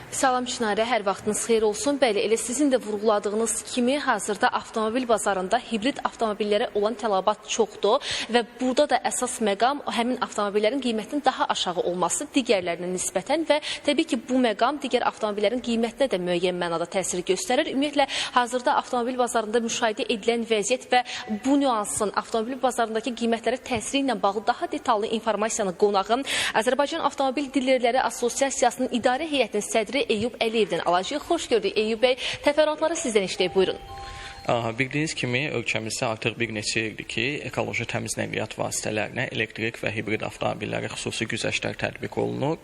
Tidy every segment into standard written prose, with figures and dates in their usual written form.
Salam Çinarə, hər vaxtınız xeyir olsun. Bəli, elə sizin də vurğuladığınız kimi hazırda avtomobil bazarında hibrid avtomobillərə olan tələbat çoxdur və burada da əsas məqam həmin avtomobillərin qiymətinin daha aşağı olması digərlərinə nisbətən və təbii ki, bu məqam digər avtomobillərin qiymətinə də müəyyən mənada təsir göstərir. Ümumiyyətlə, hazırda avtomobil bazarında müşahidə edilən vəziyyət və bu nüansın avtomobil bazarındakı qiymətlərə təsiri ilə bağlı daha detallı informasiyanı qonağım Azərbaycan Avtomobil Dillərləri Assosiasiyasının İdarə Heyətinin sədri Eyyub Əliyevdən alacağıq. Xoş gördük Eyyub bəy. Təfərrüatları sizdən işləyib, buyurun. Bildiyiniz kimi ölkəmizdə artıq bir neçə ildir ki, ekoloji təmiz nəqliyyat vasitələrinə elektrik və hibrid avtomobillərə xüsusi güzəştlər tətbiq olunur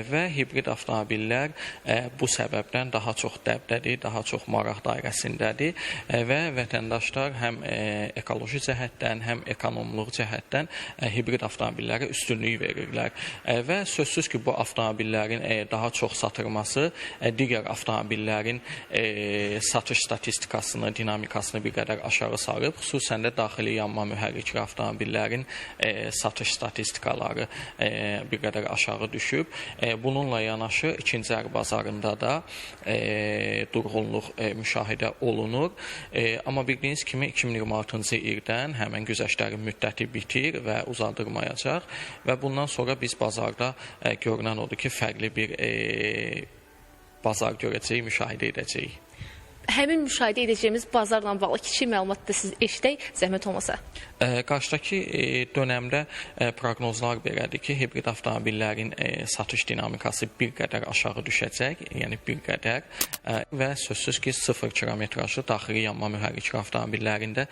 və hibrid avtomobillər bu səbəbdən daha çox dəbdədir, daha çox maraq dairəsindədir və vətəndaşlar həm ekoloji cəhətdən, həm ekonomluq cəhətdən hibrid avtomobillərə üstünlük verirlər və sözsüz ki, bu avtomobillərin daha çox satılması digər avtomobillərin satış statistikasını, dinamikasını bir qədər aşağı sarıb, xüsusən də daxili yanma mühərrikli avtomobillərin satış statistikaları bir qədər aşağı düşüb. Bununla yanaşı ikinci əl bazarında da durğunluq müşahidə olunur. Amma bildiyiniz kimi 2026-cı ildən həmən güzəştlərin müddəti bitir və uzadılmayacaq və bundan sonra biz bazarda görünən odur ki, fərqli bir bazar görəcəyik, müşahidə edəcəyik. Həmin müşahidə edəcəyimiz bazarla bağlı kiçik məlumat da siz eşidək, zəhmət olmasa. Qarşıdakı dönəmdə proqnozlar belədir ki, hibrid avtomobillərin satış dinamikası bir qədər aşağı düşəcək, yəni bir qədər və sözsüz ki, 0 kilometrajlı daxili yanma mühərrikli avtomobillərində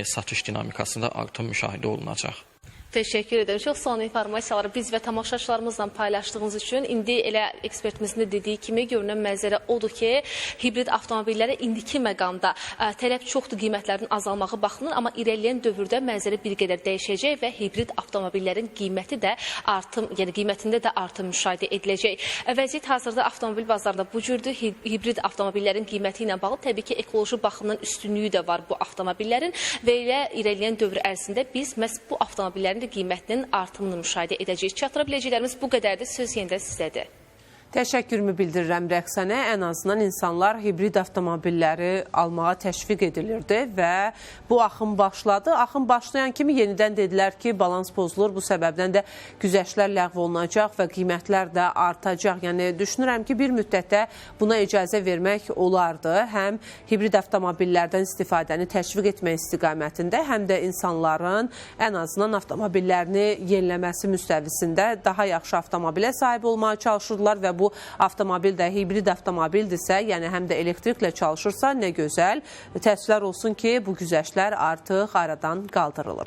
satış dinamikasında artım müşahidə olunacaq. Təşəkkür ederim. Çox son informasiyaları biz və tamaşaçılarımızla paylaşdığınız üçün indi elə ekspertimizin də dediyi kimi görünən mənzərə odur ki, hibrid avtomobillərə indiki məqamda tələb çoxdur qiymətlərin azalmağı baxımından, amma irəliləyən dövrdə mənzərə bir qədər dəyişəcək və hibrid avtomobillərin qiyməti də artım, yəni qiymətində də artım müşahidə ediləcək. Vəziyyət hazırda avtomobil bazarında bu cürdür. Hibrid avtomobillərin qiyməti ilə bağlı təbii ki, ekoloji baxımdan üstünlüyü də var bu avtomobillərin və elə irəliləyən dövr ərzində biz məhz bu avtomobillərin qiymətinin artımını müşahidə edəcəyik. Çatıra biləcəklərimiz bu qədərdir. Söz yenidən sizdədir. Təşəkkürümü bildirirəm Rəqsənə. Ən azından insanlar hibrid avtomobilləri almağa təşviq edilirdi və bu axım başladı. Axım başlayan kimi yenidən dedilər ki, balans pozulur. Bu səbəbdən də güzəştlər ləğv olunacaq və qiymətlər də artacaq. Yəni, düşünürəm ki, bir müddətdə buna icazə vermək olardı. Həm hibrid avtomobillərdən istifadəni təşviq etmək istiqamətində, həm də insanların ən azından avtomobillərini yeniləməsi müstəvisində daha yaxşı avtomobilə sahib olmağa çalışırlar və bu avtomobil də hibrid avtomobildirsə, yəni həm də elektriklə çalışırsa, nə gözəl. Təəssüflər olsun ki, bu güzəştlər artıq aradan qaldırılır.